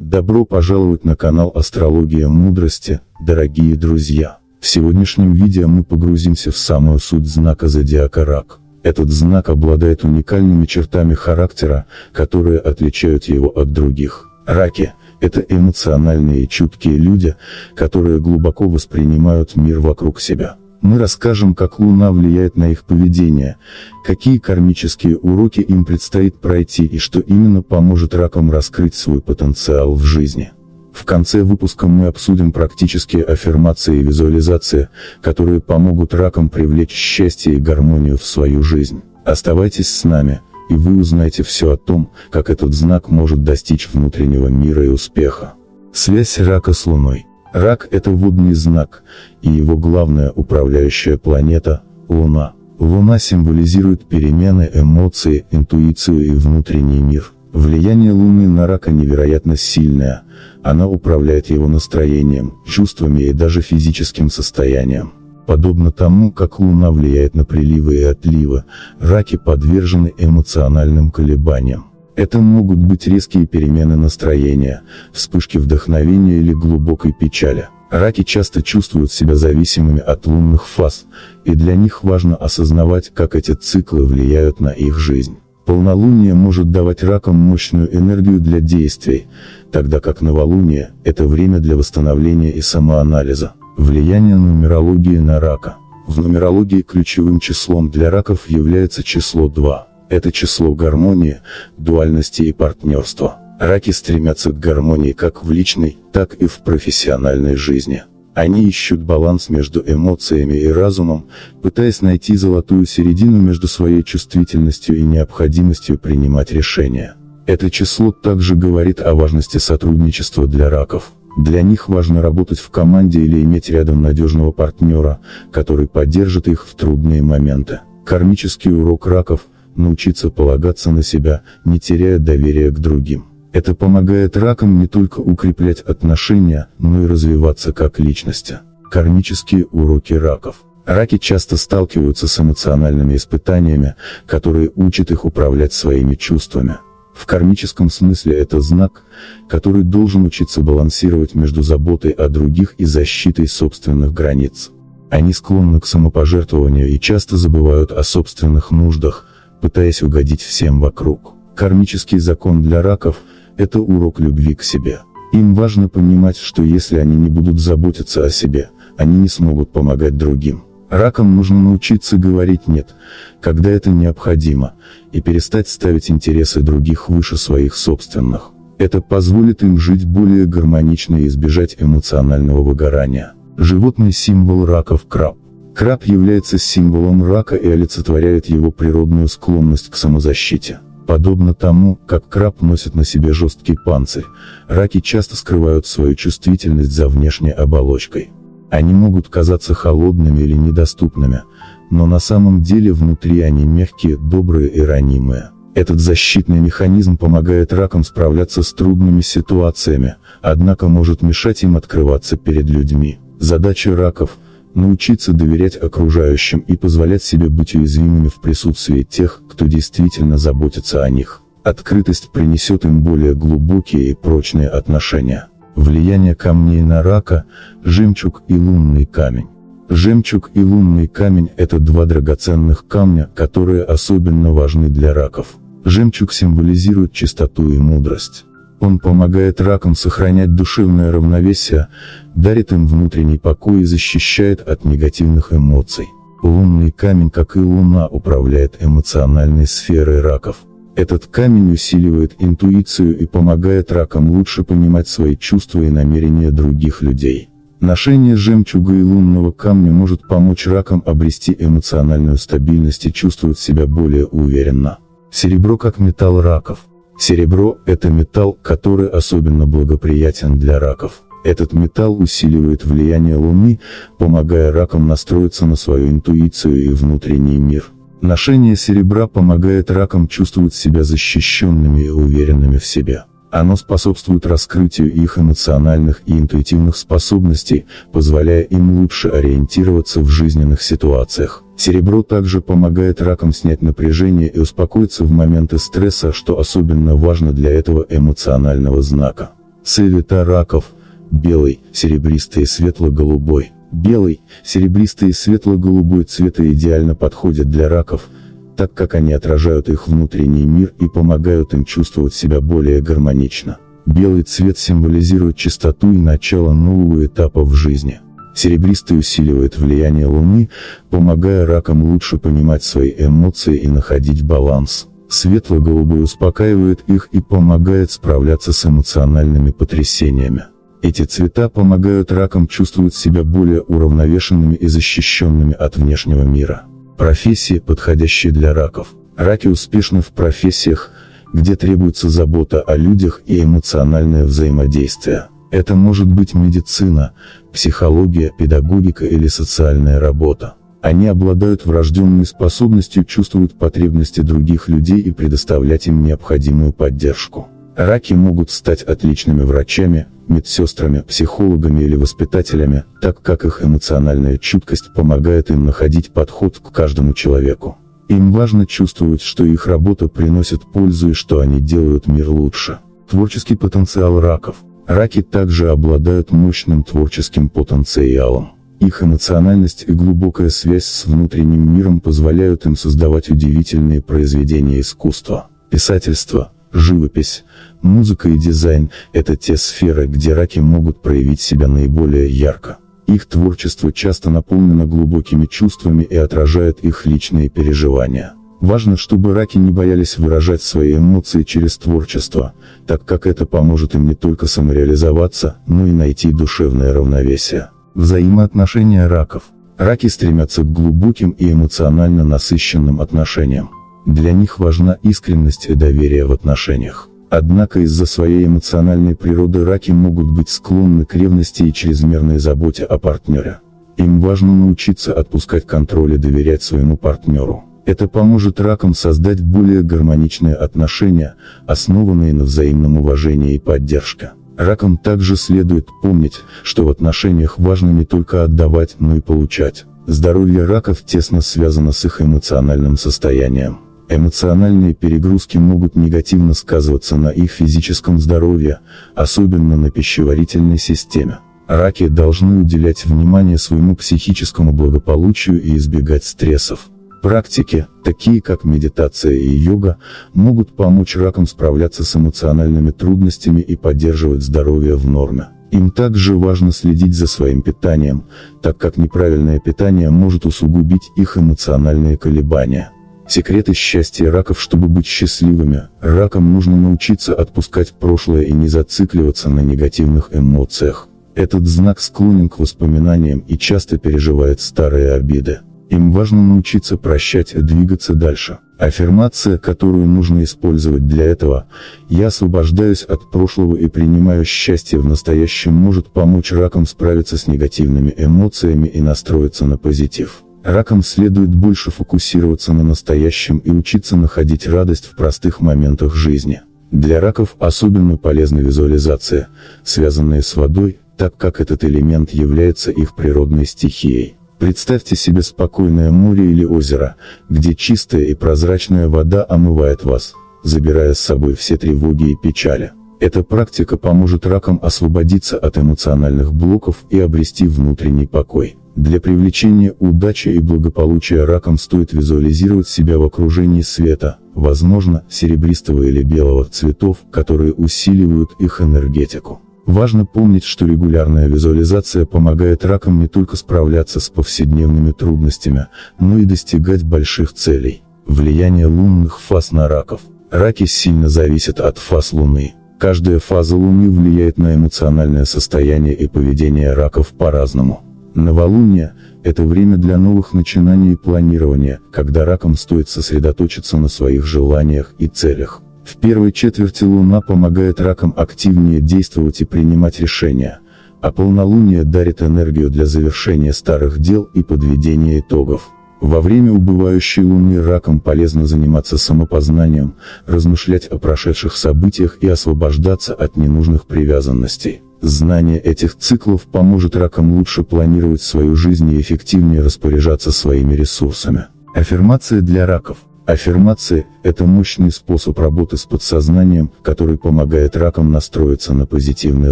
Добро пожаловать на канал Астрология Мудрости, дорогие друзья. В сегодняшнем видео мы погрузимся в самую суть знака зодиака Рак. Этот знак обладает уникальными чертами характера, которые отличают его от других. Раки – это эмоциональные и чуткие люди, которые глубоко воспринимают мир вокруг себя. Мы расскажем, как Луна влияет на их поведение, какие кармические уроки им предстоит пройти и что именно поможет ракам раскрыть свой потенциал в жизни. В конце выпуска мы обсудим практические аффирмации и визуализации, которые помогут ракам привлечь счастье и гармонию в свою жизнь. Оставайтесь с нами, и вы узнаете все о том, как этот знак может достичь внутреннего мира и успеха. Связь рака с Луной. Рак – это водный знак, и его главная управляющая планета – Луна. Луна символизирует перемены, эмоции, интуицию и внутренний мир. Влияние Луны на рака невероятно сильное, она управляет его настроением, чувствами и даже физическим состоянием. Подобно тому, как Луна влияет на приливы и отливы, раки подвержены эмоциональным колебаниям. Это могут быть резкие перемены настроения, вспышки вдохновения или глубокой печали. Раки часто чувствуют себя зависимыми от лунных фаз, и для них важно осознавать, как эти циклы влияют на их жизнь. Полнолуние может давать ракам мощную энергию для действий, тогда как новолуние – это время для восстановления и самоанализа. Влияние нумерологии на рака. В нумерологии ключевым числом для раков является число 2. Это число гармонии, дуальности и партнерства. Раки стремятся к гармонии как в личной, так и в профессиональной жизни. Они ищут баланс между эмоциями и разумом, пытаясь найти золотую середину между своей чувствительностью и необходимостью принимать решения. Это число также говорит о важности сотрудничества для раков. Для них важно работать в команде или иметь рядом надежного партнера, который поддержит их в трудные моменты. Кармический урок раков – научиться полагаться на себя, не теряя доверия к другим. Это помогает ракам не только укреплять отношения, но и развиваться как личности. Кармические уроки раков. Раки часто сталкиваются с эмоциональными испытаниями, которые учат их управлять своими чувствами. В кармическом смысле это знак, который должен учиться балансировать между заботой о других и защитой собственных границ. Они склонны к самопожертвованию и часто забывают о собственных нуждах, пытаясь угодить всем вокруг. Кармический закон для раков – это урок любви к себе. Им важно понимать, что если они не будут заботиться о себе, они не смогут помогать другим. Ракам нужно научиться говорить «нет», когда это необходимо, и перестать ставить интересы других выше своих собственных. Это позволит им жить более гармонично и избежать эмоционального выгорания. Животный символ раков – краб. Краб является символом рака и олицетворяет его природную склонность к самозащите. Подобно тому, как краб носит на себе жесткий панцирь, раки часто скрывают свою чувствительность за внешней оболочкой. Они могут казаться холодными или недоступными, но на самом деле внутри они мягкие, добрые и ранимые. Этот защитный механизм помогает ракам справляться с трудными ситуациями, однако может мешать им открываться перед людьми. Задача раков – научиться доверять окружающим и позволять себе быть уязвимыми в присутствии тех, кто действительно заботится о них. Открытость принесет им более глубокие и прочные отношения. Влияние камней на рака – жемчуг и лунный камень. Жемчуг и лунный камень – это два драгоценных камня, которые особенно важны для раков. Жемчуг символизирует чистоту и мудрость. Он помогает ракам сохранять душевное равновесие, дарит им внутренний покой и защищает от негативных эмоций. Лунный камень, как и Луна, управляет эмоциональной сферой раков. Этот камень усиливает интуицию и помогает ракам лучше понимать свои чувства и намерения других людей. Ношение жемчуга и лунного камня может помочь ракам обрести эмоциональную стабильность и чувствовать себя более уверенно. Серебро как металл раков. Серебро – это металл, который особенно благоприятен для раков. Этот металл усиливает влияние Луны, помогая ракам настроиться на свою интуицию и внутренний мир. Ношение серебра помогает ракам чувствовать себя защищенными и уверенными в себе. Оно способствует раскрытию их эмоциональных и интуитивных способностей, позволяя им лучше ориентироваться в жизненных ситуациях. Серебро также помогает ракам снять напряжение и успокоиться в моменты стресса, что особенно важно для этого эмоционального знака. Цвета раков: белый, серебристый и светло-голубой. Белый, серебристый и светло-голубой цвета идеально подходят для раков, так как они отражают их внутренний мир и помогают им чувствовать себя более гармонично. Белый цвет символизирует чистоту и начало нового этапа в жизни. Серебристый усиливает влияние Луны, помогая ракам лучше понимать свои эмоции и находить баланс. Светло-голубой успокаивает их и помогает справляться с эмоциональными потрясениями. Эти цвета помогают ракам чувствовать себя более уравновешенными и защищенными от внешнего мира. Профессии, подходящие для раков. Раки успешны в профессиях, где требуется забота о людях и эмоциональное взаимодействие. Это может быть медицина, психология, педагогика или социальная работа. Они обладают врожденной способностью чувствовать потребности других людей и предоставлять им необходимую поддержку. Раки могут стать отличными врачами, медсестрами, психологами или воспитателями, так как их эмоциональная чуткость помогает им находить подход к каждому человеку. Им важно чувствовать, что их работа приносит пользу и что они делают мир лучше. Творческий потенциал раков. Раки также обладают мощным творческим потенциалом. Их эмоциональность и глубокая связь с внутренним миром позволяют им создавать удивительные произведения искусства. Писательство, живопись, музыка и дизайн – это те сферы, где раки могут проявить себя наиболее ярко. Их творчество часто наполнено глубокими чувствами и отражает их личные переживания. Важно, чтобы раки не боялись выражать свои эмоции через творчество, так как это поможет им не только самореализоваться, но и найти душевное равновесие. Взаимоотношения раков. Раки стремятся к глубоким и эмоционально насыщенным отношениям. Для них важна искренность и доверие в отношениях. Однако из-за своей эмоциональной природы раки могут быть склонны к ревности и чрезмерной заботе о партнере. Им важно научиться отпускать контроль и доверять своему партнеру. Это поможет ракам создать более гармоничные отношения, основанные на взаимном уважении и поддержке. Ракам также следует помнить, что в отношениях важно не только отдавать, но и получать. Здоровье раков тесно связано с их эмоциональным состоянием. Эмоциональные перегрузки могут негативно сказываться на их физическом здоровье, особенно на пищеварительной системе. Раки должны уделять внимание своему психическому благополучию и избегать стрессов. Практики, такие как медитация и йога, могут помочь ракам справляться с эмоциональными трудностями и поддерживать здоровье в норме. Им также важно следить за своим питанием, так как неправильное питание может усугубить их эмоциональные колебания. Секреты счастья раков. Чтобы быть счастливыми, ракам нужно научиться отпускать прошлое и не зацикливаться на негативных эмоциях. Этот знак склонен к воспоминаниям и часто переживает старые обиды. Им важно научиться прощать и двигаться дальше. Аффирмация, которую нужно использовать для этого: «Я освобождаюсь от прошлого и принимаю счастье в настоящем», может помочь ракам справиться с негативными эмоциями и настроиться на позитив. Ракам следует больше фокусироваться на настоящем и учиться находить радость в простых моментах жизни. Для раков особенно полезна визуализация, связанная с водой, так как этот элемент является их природной стихией. Представьте себе спокойное море или озеро, где чистая и прозрачная вода омывает вас, забирая с собой все тревоги и печали. Эта практика поможет ракам освободиться от эмоциональных блоков и обрести внутренний покой. Для привлечения удачи и благополучия ракам стоит визуализировать себя в окружении света, возможно, серебристого или белого цветов, которые усиливают их энергетику. Важно помнить, что регулярная визуализация помогает ракам не только справляться с повседневными трудностями, но и достигать больших целей. Влияние лунных фаз на раков. Раки сильно зависят от фаз Луны. Каждая фаза Луны влияет на эмоциональное состояние и поведение раков по-разному. Новолуние – это время для новых начинаний и планирования, когда ракам стоит сосредоточиться на своих желаниях и целях. В первой четверти Луна помогает ракам активнее действовать и принимать решения, а полнолуние дарит энергию для завершения старых дел и подведения итогов. Во время убывающей Луны ракам полезно заниматься самопознанием, размышлять о прошедших событиях и освобождаться от ненужных привязанностей. Знание этих циклов поможет ракам лучше планировать свою жизнь и эффективнее распоряжаться своими ресурсами. Аффирмация для раков. Аффирмации – это мощный способ работы с подсознанием, который помогает ракам настроиться на позитивный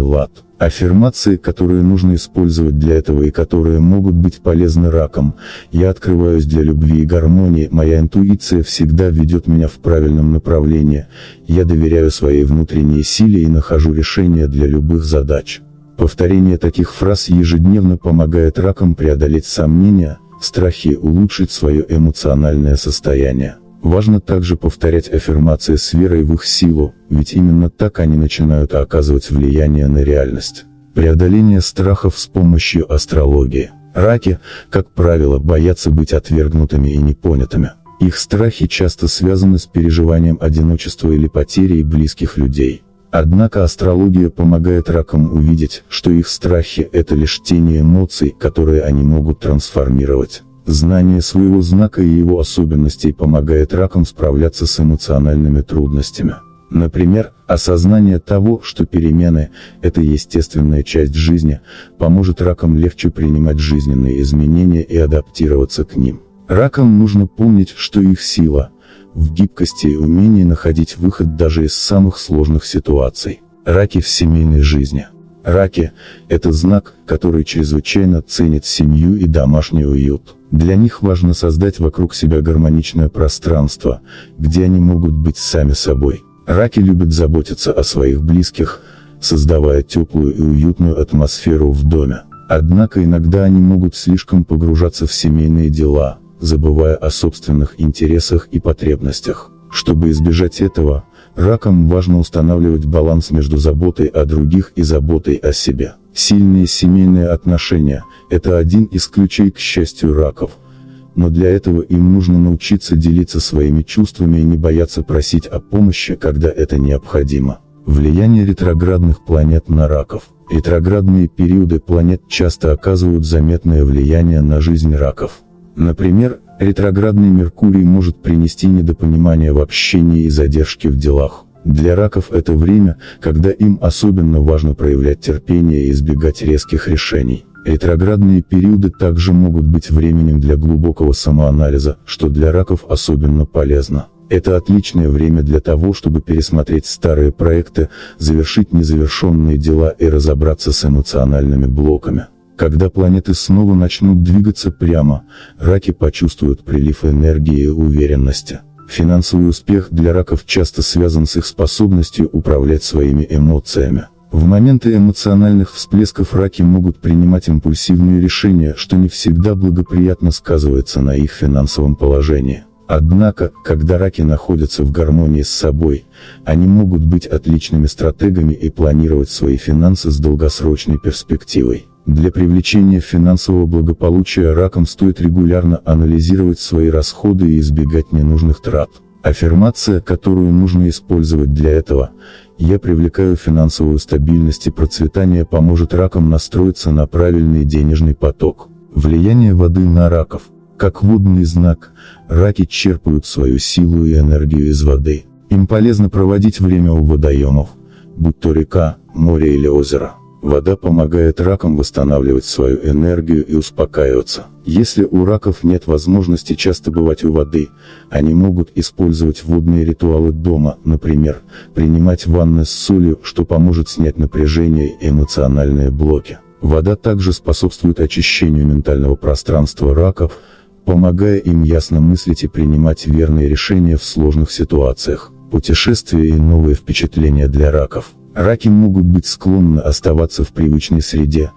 лад. Аффирмации, которые нужно использовать для этого и которые могут быть полезны ракам: я открываюсь для любви и гармонии, моя интуиция всегда ведет меня в правильном направлении, я доверяю своей внутренней силе и нахожу решения для любых задач. Повторение таких фраз ежедневно помогает ракам преодолеть сомнения, страхи и улучшить свое эмоциональное состояние. Важно также повторять аффирмации с верой в их силу, ведь именно так они начинают оказывать влияние на реальность. Преодоление страхов с помощью астрологии. Раки, как правило, боятся быть отвергнутыми и непонятыми. Их страхи часто связаны с переживанием одиночества или потерей близких людей. Однако астрология помогает ракам увидеть, что их страхи – это лишь тени эмоций, которые они могут трансформировать. Знание своего знака и его особенностей помогает ракам справляться с эмоциональными трудностями. Например, осознание того, что перемены – это естественная часть жизни, поможет ракам легче принимать жизненные изменения и адаптироваться к ним. Ракам нужно помнить, что их сила в гибкости и умении находить выход даже из самых сложных ситуаций. Раки в семейной жизни. Раки – это знак, который чрезвычайно ценит семью и домашний уют. Для них важно создать вокруг себя гармоничное пространство, где они могут быть сами собой. Раки любят заботиться о своих близких, создавая теплую и уютную атмосферу в доме. Однако иногда они могут слишком погружаться в семейные дела, забывая о собственных интересах и потребностях. Чтобы избежать этого, ракам важно устанавливать баланс между заботой о других и заботой о себе. Сильные семейные отношения – это один из ключей к счастью раков. Но для этого им нужно научиться делиться своими чувствами и не бояться просить о помощи, когда это необходимо. Влияние ретроградных планет на раков. Ретроградные периоды планет часто оказывают заметное влияние на жизнь раков. Например, ретроградный Меркурий может принести недопонимание в общении и задержки в делах. Для раков это время, когда им особенно важно проявлять терпение и избегать резких решений. Ретроградные периоды также могут быть временем для глубокого самоанализа, что для раков особенно полезно. Это отличное время для того, чтобы пересмотреть старые проекты, завершить незавершенные дела и разобраться с эмоциональными блоками. Когда планеты снова начнут двигаться прямо, раки почувствуют прилив энергии и уверенности. Финансовый успех для раков часто связан с их способностью управлять своими эмоциями. В моменты эмоциональных всплесков раки могут принимать импульсивные решения, что не всегда благоприятно сказывается на их финансовом положении. Однако, когда раки находятся в гармонии с собой, они могут быть отличными стратегами и планировать свои финансы с долгосрочной перспективой. Для привлечения финансового благополучия ракам стоит регулярно анализировать свои расходы и избегать ненужных трат. Аффирмация, которую нужно использовать для этого: «Я привлекаю финансовую стабильность и процветание», поможет ракам настроиться на правильный денежный поток. Влияние воды на раков. Как водный знак, раки черпают свою силу и энергию из воды. Им полезно проводить время у водоемов, будь то река, море или озеро. Вода помогает ракам восстанавливать свою энергию и успокаиваться. Если у раков нет возможности часто бывать у воды, они могут использовать водные ритуалы дома, например, принимать ванны с солью, что поможет снять напряжение и эмоциональные блоки. Вода также способствует очищению ментального пространства раков, помогая им ясно мыслить и принимать верные решения в сложных ситуациях. Путешествия и новые впечатления для раков. Раки могут быть склонны оставаться в привычной среде,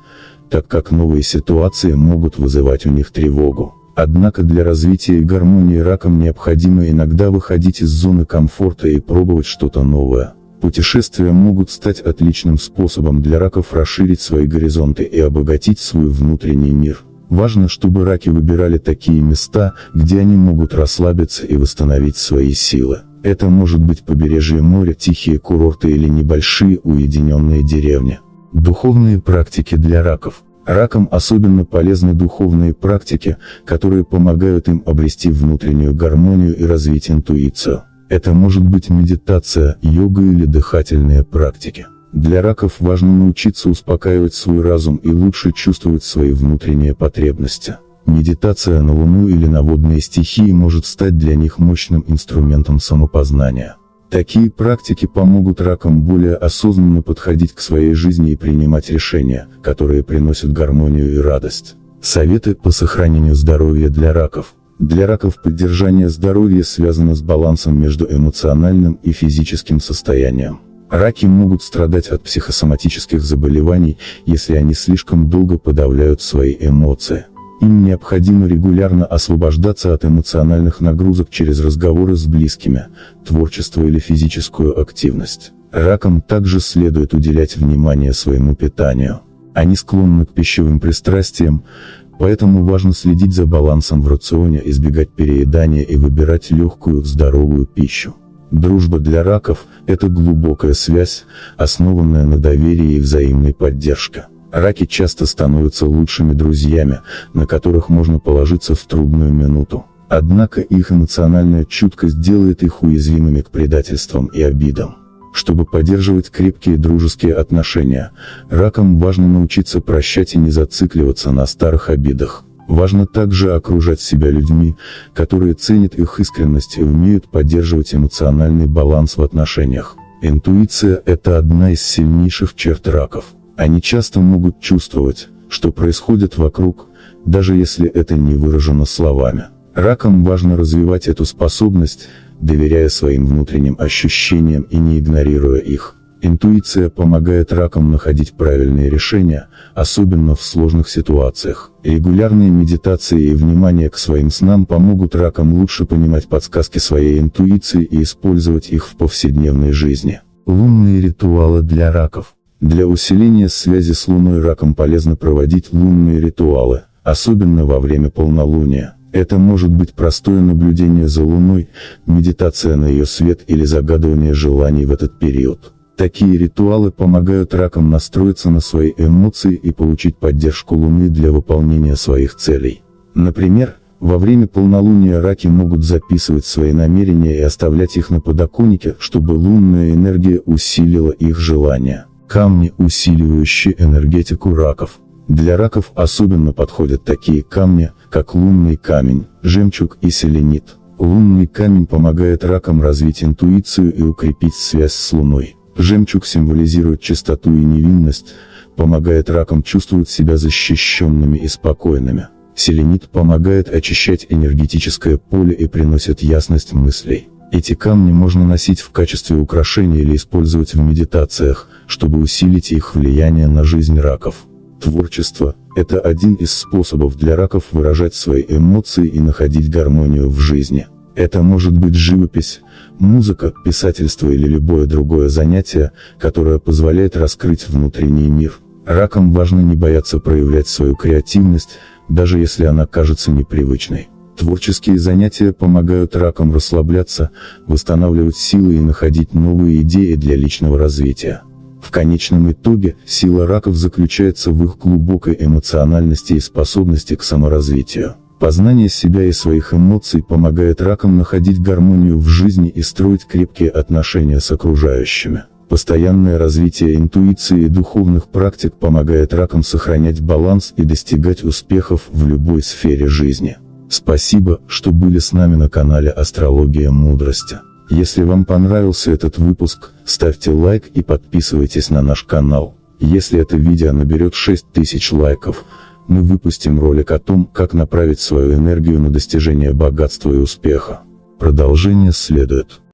так как новые ситуации могут вызывать у них тревогу. Однако для развития и гармонии ракам необходимо иногда выходить из зоны комфорта и пробовать что-то новое. Путешествия могут стать отличным способом для раков расширить свои горизонты и обогатить свой внутренний мир. Важно, чтобы раки выбирали такие места, где они могут расслабиться и восстановить свои силы. Это может быть побережье моря, тихие курорты или небольшие уединенные деревни. Духовные практики для раков. Ракам особенно полезны духовные практики, которые помогают им обрести внутреннюю гармонию и развить интуицию. Это может быть медитация, йога или дыхательные практики. Для раков важно научиться успокаивать свой разум и лучше чувствовать свои внутренние потребности. Медитация на Луну или на водные стихии может стать для них мощным инструментом самопознания. Такие практики помогут ракам более осознанно подходить к своей жизни и принимать решения, которые приносят гармонию и радость. Советы по сохранению здоровья для раков. Для раков поддержание здоровья связано с балансом между эмоциональным и физическим состоянием. Раки могут страдать от психосоматических заболеваний, если они слишком долго подавляют свои эмоции. Им необходимо регулярно освобождаться от эмоциональных нагрузок через разговоры с близкими, творчество или физическую активность. Ракам также следует уделять внимание своему питанию. Они склонны к пищевым пристрастиям, поэтому важно следить за балансом в рационе, избегать переедания и выбирать легкую, здоровую пищу. Дружба для раков – это глубокая связь, основанная на доверии и взаимной поддержке. Раки часто становятся лучшими друзьями, на которых можно положиться в трудную минуту. Однако их эмоциональная чуткость делает их уязвимыми к предательствам и обидам. Чтобы поддерживать крепкие дружеские отношения, ракам важно научиться прощать и не зацикливаться на старых обидах. Важно также окружать себя людьми, которые ценят их искренность и умеют поддерживать эмоциональный баланс в отношениях. Интуиция – это одна из сильнейших черт раков. Они часто могут чувствовать, что происходит вокруг, даже если это не выражено словами. Ракам важно развивать эту способность, доверяя своим внутренним ощущениям и не игнорируя их. Интуиция помогает ракам находить правильные решения, особенно в сложных ситуациях. Регулярные медитации и внимание к своим снам помогут ракам лучше понимать подсказки своей интуиции и использовать их в повседневной жизни. Лунные ритуалы для раков. Для усиления связи с Луной ракам полезно проводить лунные ритуалы, особенно во время полнолуния. Это может быть простое наблюдение за Луной, медитация на ее свет или загадывание желаний в этот период. Такие ритуалы помогают ракам настроиться на свои эмоции и получить поддержку Луны для выполнения своих целей. Например, во время полнолуния раки могут записывать свои намерения и оставлять их на подоконнике, чтобы лунная энергия усилила их желания. Камни, усиливающие энергетику раков. Для раков особенно подходят такие камни, как лунный камень, жемчуг и селенит. Лунный камень помогает ракам развить интуицию и укрепить связь с Луной. Жемчуг символизирует чистоту и невинность, помогает ракам чувствовать себя защищенными и спокойными. Селенит помогает очищать энергетическое поле и приносит ясность мыслей. Эти камни можно носить в качестве украшения или использовать в медитациях, чтобы усилить их влияние на жизнь раков. Творчество – это один из способов для раков выражать свои эмоции и находить гармонию в жизни. Это может быть живопись, музыка, писательство или любое другое занятие, которое позволяет раскрыть внутренний мир. Ракам важно не бояться проявлять свою креативность, даже если она кажется непривычной. Творческие занятия помогают ракам расслабляться, восстанавливать силы и находить новые идеи для личного развития. В конечном итоге, сила раков заключается в их глубокой эмоциональности и способности к саморазвитию. Познание себя и своих эмоций помогает ракам находить гармонию в жизни и строить крепкие отношения с окружающими. Постоянное развитие интуиции и духовных практик помогает ракам сохранять баланс и достигать успехов в любой сфере жизни. Спасибо, что были с нами на канале Астрология Мудрости. Если вам понравился этот выпуск, ставьте лайк и подписывайтесь на наш канал. Если это видео наберет 6000 лайков, мы выпустим ролик о том, как направить свою энергию на достижение богатства и успеха. Продолжение следует.